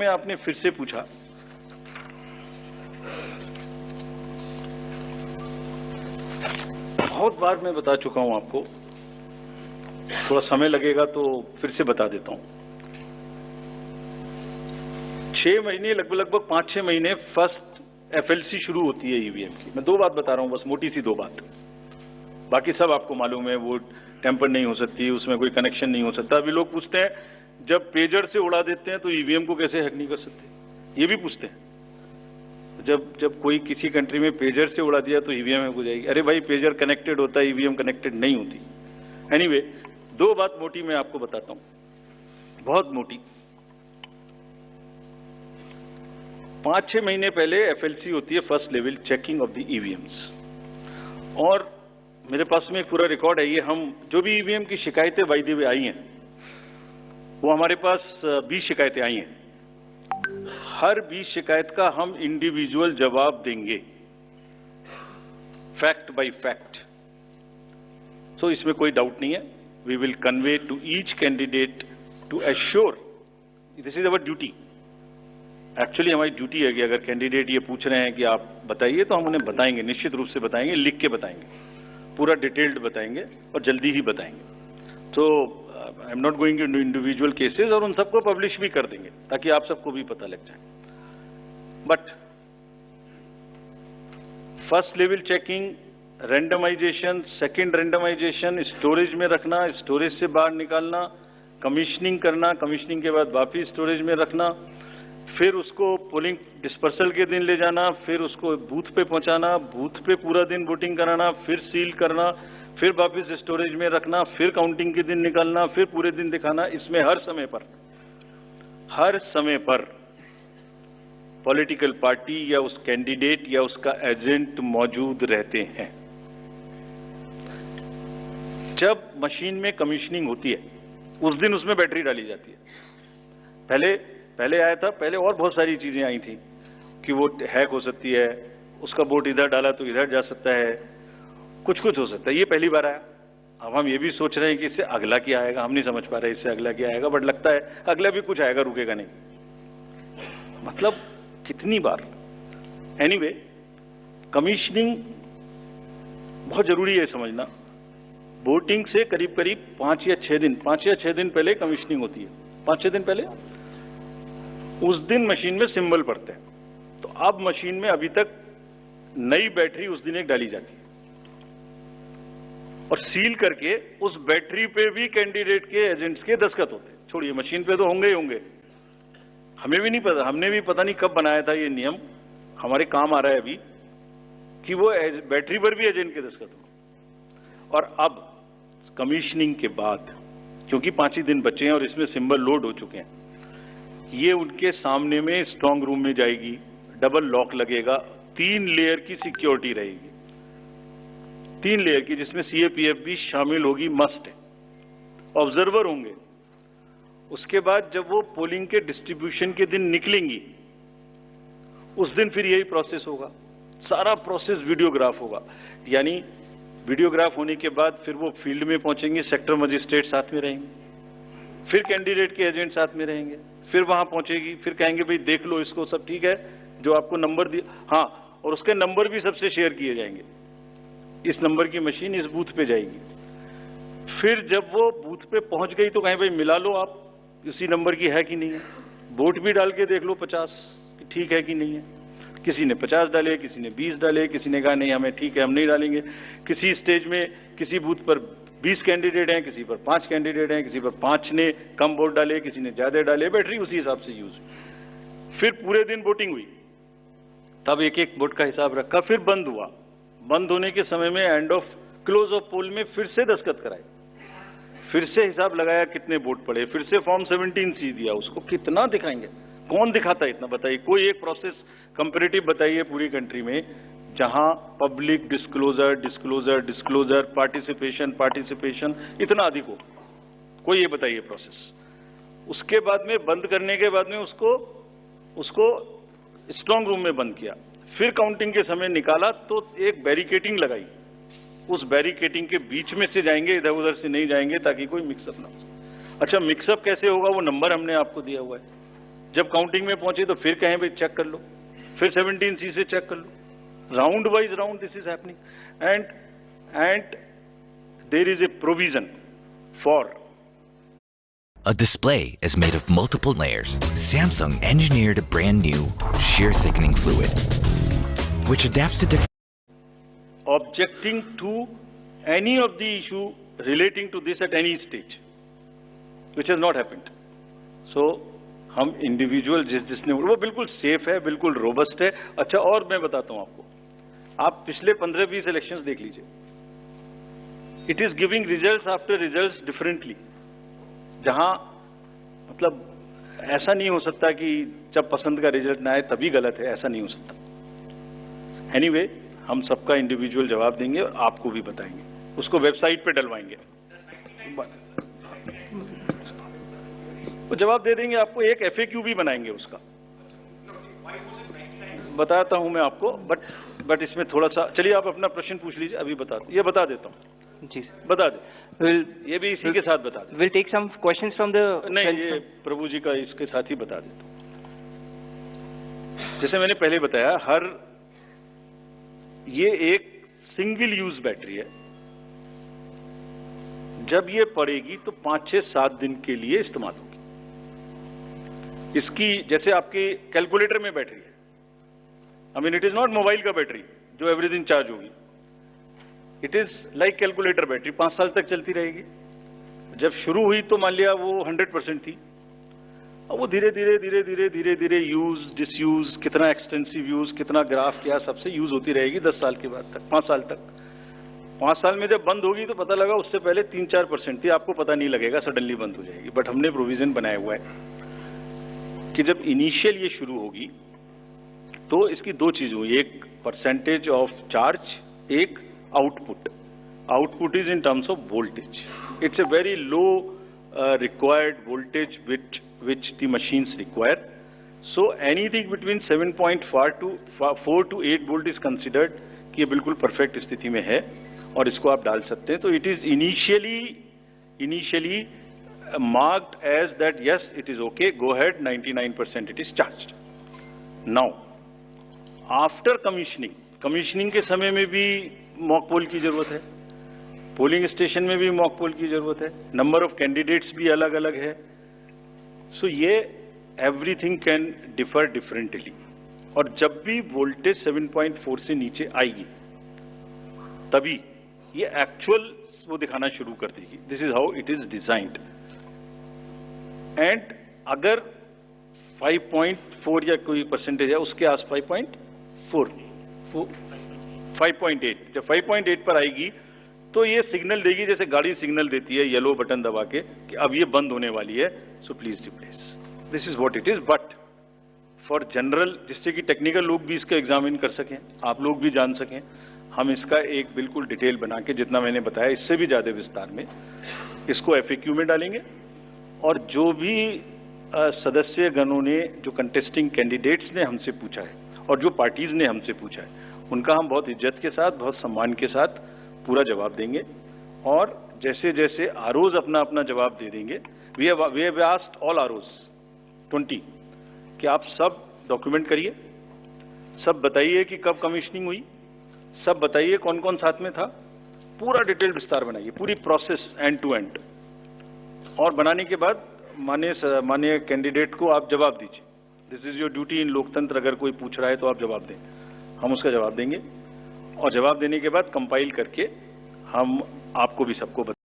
में आपने फिर से पूछा, बहुत बार मैं बता चुका हूं आपको, थोड़ा समय लगेगा तो फिर से बता देता हूं। 6 महीने लगभग 5-6 महीने फर्स्ट एफएलसी शुरू होती है ईवीएम की। मैं 2 बात बता रहा हूं, बस मोटी सी 2 बात, बाकी सब आपको मालूम है। वो टेम्पर नहीं हो सकती, उसमें कोई कनेक्शन नहीं हो सकता। अभी लोग पूछते हैं जब पेजर से उड़ा देते हैं तो ईवीएम को कैसे हैक नहीं कर सकते, ये भी पूछते हैं। जब कोई किसी कंट्री में पेजर से उड़ा दिया तो ईवीएम हैक हो जाएगी। अरे भाई, पेजर कनेक्टेड होता है, ईवीएम कनेक्टेड नहीं होती। एनीवे, 2 बात मोटी मैं आपको बताता हूं, बहुत मोटी। 5-6 महीने पहले एफएलसी होती है, first level checking of the EVMs, और मेरे पास में एक पूरा रिकॉर्ड है। ये हम जो भी ईवीएम की शिकायतें बाय द वे आई हैं, वो हमारे पास 20 शिकायतें आई हैं। हर 20 शिकायत का हम इंडिविजुअल जवाब देंगे, फैक्ट बाय फैक्ट। तो इसमें कोई डाउट नहीं है। We will convey to each candidate to assure, this is our duty. Actually हमारी ड्यूटी है कि अगर कैंडिडेट ये पूछ रहे हैं कि आप बताइए, तो हम उन्हें बताएंगे, निश्चित रूप से बताएंगे, लिख के बताएंगे, पूरा डिटेल्ड बताएंगे और जल्दी ही बताएंगे। तो I am not going into individual cases, और उन सबको पब्लिश भी कर देंगे ताकि आप सबको भी पता लग जाए। But first level checking, randomisation, second randomisation, storage में रखना, स्टोरेज से बाहर निकालना, कमीशनिंग करना, कमीशनिंग के बाद वापिस स्टोरेज में रखना, फिर उसको पोलिंग डिस्पर्सल के दिन ले जाना, फिर उसको बूथ पे पहुंचाना, बूथ पे पूरा दिन वोटिंग कराना, फिर सील करना, फिर वापस स्टोरेज में रखना, फिर काउंटिंग के दिन निकालना, फिर पूरे दिन दिखाना। इसमें हर समय पर पॉलिटिकल पार्टी या उस कैंडिडेट या उसका एजेंट मौजूद रहते हैं। जब मशीन में कमीशनिंग होती है उस दिन उसमें बैटरी डाली जाती है। पहले आया था, पहले और बहुत सारी चीजें आई थी कि वो हैक हो सकती है, उसका वोट इधर डाला तो इधर जा सकता है, कुछ हो सकता है। ये पहली बार आया। अब हम ये भी सोच रहे हैं कि इससे अगला क्या आएगा, हम नहीं समझ पा रहे इससे अगला क्या आएगा, बट लगता है अगला भी कुछ आएगा, रुकेगा नहीं। मतलब कितनी बार। एनीवे, कमीशनिंग बहुत जरूरी है समझना। वोटिंग से करीब 5 या 6 दिन पहले कमीशनिंग होती है। 5-6 दिन पहले उस दिन मशीन में सिंबल पड़ते हैं। तो अब मशीन में अभी तक नई बैटरी उस दिन एक डाली जाती है, और सील करके उस बैटरी पे भी कैंडिडेट के एजेंट्स के दस्तखत होते हैं। छोड़िए, मशीन पे तो होंगे ही होंगे, हमें भी नहीं पता, हमने भी पता नहीं कब बनाया था ये नियम, हमारे काम आ रहा है अभी कि वो बैटरी पर भी एजेंट के दस्तखत हो। और अब कमीशनिंग के बाद, क्योंकि 5 ही दिन बचे हैं और इसमें सिंबल लोड हो चुके हैं, ये उनके सामने में स्ट्रांग रूम में जाएगी, डबल लॉक लगेगा, 3 लेयर की सिक्योरिटी रहेगी, 3 लेयर की, जिसमें सीएपीएफ भी शामिल होगी, मस्ट है। ऑब्जर्वर होंगे। उसके बाद जब वो पोलिंग के डिस्ट्रीब्यूशन के दिन निकलेंगी, उस दिन फिर यही प्रोसेस होगा। सारा प्रोसेस वीडियोग्राफ होगा, यानी वीडियोग्राफ होने के बाद फिर वो फील्ड में पहुंचेंगे, सेक्टर मजिस्ट्रेट साथ में रहेंगे, फिर कैंडिडेट के एजेंट साथ में रहेंगे, फिर वहां पहुंचेगी, फिर कहेंगे भाई देख लो इसको, सब ठीक है, जो आपको नंबर दिया, हाँ, और उसके नंबर भी सबसे शेयर किए जाएंगे। इस नंबर की मशीन इस बूथ पे जाएगी। फिर जब वो बूथ पे पहुंच गई तो कहें भाई मिला लो आप, उसी नंबर की है कि नहीं है, वोट भी डाल के देख लो 50 ठीक है कि नहीं है। किसी ने 50 डाले, किसी ने 20 डाले, किसी ने कहा नहीं हमें ठीक है, हम नहीं डालेंगे। किसी स्टेज में किसी बूथ पर 20 कैंडिडेट हैं, किसी पर 5 कैंडिडेट हैं, किसी पर 5 ने कम वोट डाले, किसी ने ज्यादा डाले, बैटरी उसी हिसाब से यूज। फिर पूरे दिन वोटिंग हुई, तब एक वोट का हिसाब रखा, फिर बंद हुआ। बंद होने के समय में एंड ऑफ क्लोज ऑफ पोल में फिर से दस्तखत कराए, फिर से हिसाब लगाया कितने वोट पड़े, फिर से फॉर्म 17C दिया। उसको कितना दिखाएंगे, कौन दिखाता है इतना, बताइए। कोई एक प्रोसेस कंपैरेटिव बताइए पूरी कंट्री में जहां पब्लिक डिस्क्लोजर, पार्टिसिपेशन इतना अधिक हो, कोई ये बताइए प्रोसेस। उसके बाद में बंद करने के बाद में उसको स्ट्रांग रूम में बंद किया, फिर काउंटिंग के समय निकाला तो एक बैरिकेटिंग लगाई, उस बैरिकेटिंग के बीच में से जाएंगे, इधर उधर से नहीं जाएंगे ताकि कोई मिक्सअप ना हो। अच्छा, मिक्सअप कैसे होगा, वो नंबर हमने आपको दिया हुआ है, जब काउंटिंग में पहुंचे तो फिर कहें भाई चेक कर लो, फिर 17C से चेक कर लो। Round wise round this is happening and there is a provision for A display is made of multiple layers. Samsung engineered a brand new shear thickening fluid, which adapts to different objecting to any of the issue relating to this at any stage, which has not happened. So, हम individual जिसने वो बिल्कुल safe है, बिल्कुल robust है। अच्छा, और मैं बताता हूं आपको, आप पिछले 15-20 इलेक्शंस देख लीजिए, it is giving results after results differently. जहां मतलब ऐसा नहीं हो सकता कि जब पसंद का रिजल्ट ना आए तभी गलत है, ऐसा नहीं हो सकता। एनीवे, हम सबका इंडिविजुअल जवाब देंगे और आपको भी बताएंगे, उसको वेबसाइट पे डलवाएंगे, वो जवाब दे देंगे आपको। एक FAQ भी बनाएंगे उसका, बताता हूं मैं आपको, बट इसमें थोड़ा सा, चलिए आप अपना प्रश्न पूछ लीजिए, अभी ये बता देता हूं जी, बता दे। ये भी इसी के साथ बता दे। Will take some questions from the, नहीं, ये प्रभु जी का इसके साथ ही बता देता हूं। जैसे मैंने पहले बताया, ये एक सिंगल यूज बैटरी है। जब ये पड़ेगी तो 5, 6, 7 दिन के लिए इस्तेमाल होगी। इसकी जैसे आपके कैलकुलेटर में बैटरी है, I mean it is not mobile का बैटरी जो एवरी दिन चार्ज होगी, it is like calculator battery, 5 साल तक चलती रहेगी। जब शुरू हुई तो मान लिया वो 100% थी, और वो धीरे धीरे धीरे धीरे धीरे धीरे यूज डिसयूज, कितना एक्सटेंसिव यूज, कितना ग्राफ क्या, सबसे यूज होती रहेगी 10 साल के बाद तक, 5 साल तक। 5 साल में जब बंद होगी तो पता लगा उससे पहले 3-4% थी, आपको पता नहीं लगेगा, सडनली बंद हो जाएगी। बट हमने प्रोविजन बनाया हुआ है कि जब इनिशियल ये शुरू होगी तो इसकी 2 चीज हुई, एक परसेंटेज ऑफ चार्ज, एक output. Output is in terms of voltage, it's a very low required voltage which the machines require. So anything between 7.4 to 8 volt is considered कि ये बिल्कुल परफेक्ट स्थिति में है और इसको आप डाल सकते हैं। तो it is initially marked as that yes, it is okay, go ahead, 99% it is charged. Now after commissioning के समय में भी मॉक पोल की जरूरत है, पोलिंग स्टेशन में भी मॉक पोल की जरूरत है, नंबर ऑफ कैंडिडेट्स भी अलग अलग है। सो ये एवरीथिंग कैन डिफर डिफरेंटली, और जब भी वोल्टेज 7.4 से नीचे आएगी तभी ये एक्चुअल वो दिखाना शुरू कर देगी। This is how it is designed. And अगर 5.4 या कोई परसेंटेज है उसके आस 5.8, जब 5.8 पर आएगी तो ये सिग्नल देगी, जैसे गाड़ी सिग्नल देती है येलो बटन दबा के कि अब ये बंद होने वाली है, so please replace. This is what it is. But for general, जिससे कि टेक्निकल लोग भी इसका एग्जामिन कर सकें, आप लोग भी जान सकें, हम इसका एक बिल्कुल डिटेल बना के, जितना मैंने बताया इससे भी ज्यादा विस्तार में, इसको FAQ में डालेंगे। और जो भी सदस्य गणों ने, जो कंटेस्टिंग कैंडिडेट्स ने हमसे पूछा है और जो पार्टीज ने हमसे पूछा है, उनका हम बहुत इज्जत के साथ, बहुत सम्मान के साथ पूरा जवाब देंगे। और जैसे जैसे आरओज अपना अपना जवाब दे देंगे, we have asked all ROs 20 कि आप सब डॉक्यूमेंट करिए, सब बताइए कि कब कमीशनिंग हुई, सब बताइए कौन कौन साथ में था, पूरा डिटेल विस्तार बनाइए, पूरी प्रोसेस एंड टू एंड। और बनाने के बाद माननीय कैंडिडेट को आप जवाब दीजिए। दिस इज योर ड्यूटी इन लोकतंत्र। अगर कोई पूछ रहा है तो आप जवाब दें, हम उसका जवाब देंगे। और जवाब देने के बाद कंपाइल करके हम आपको भी सबको